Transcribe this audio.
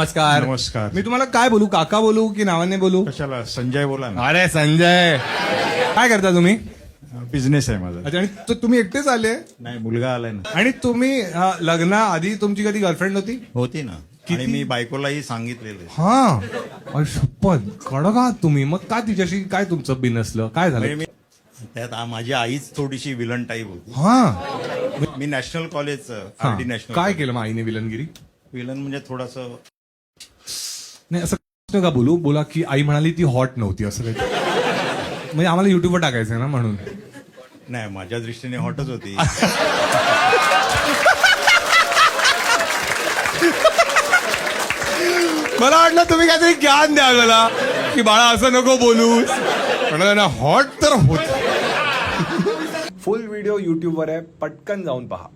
नमस्कार. नमस्कार. मी तुम्हाला काय बोलू, काका बोलू की नावाने बोलू? कशाला संजय बोला ना. अरे संजय, काय करता तुम्ही? बिझनेस आहे माझा. अच्छा, आणि तुम्ही एकटेच आले? नाही, मुलगा आलाय ना. आणि तुम्ही लग्नाआधी तुमची कधी गर्लफ्रेंड होती? होती ना. आणि मी बायकोलाही सांगितलेलं. हा, अरे शपथ, कडक आहात तुम्ही. मग का तिच्याशी काय तुमचं बिनसलं, काय झालं? त्यात माझी आईच थोडीशी विलन टाईप होती. हा, मी नॅशनल कॉलेज हा. RD national. काय केलं मग आईने विलनगिरी? विलन म्हणजे थोडस नाही, असं नका बोलू. बोला की आई म्हणाली ती हॉट नव्हती, असं काही. म्हणजे आम्हाला युट्यूबवर टाकायचंय ना, म्हणून. नाही, माझ्या दृष्टीने हॉटच होती. मला वाटलं तुम्ही काहीतरी ज्ञान द्याल मला, की बाळा असं नको बोलू. म्हणाला ना, हॉट तर होत. फुल व्हिडिओ यूट्यूबवर आहे, पटकन जाऊन पहा.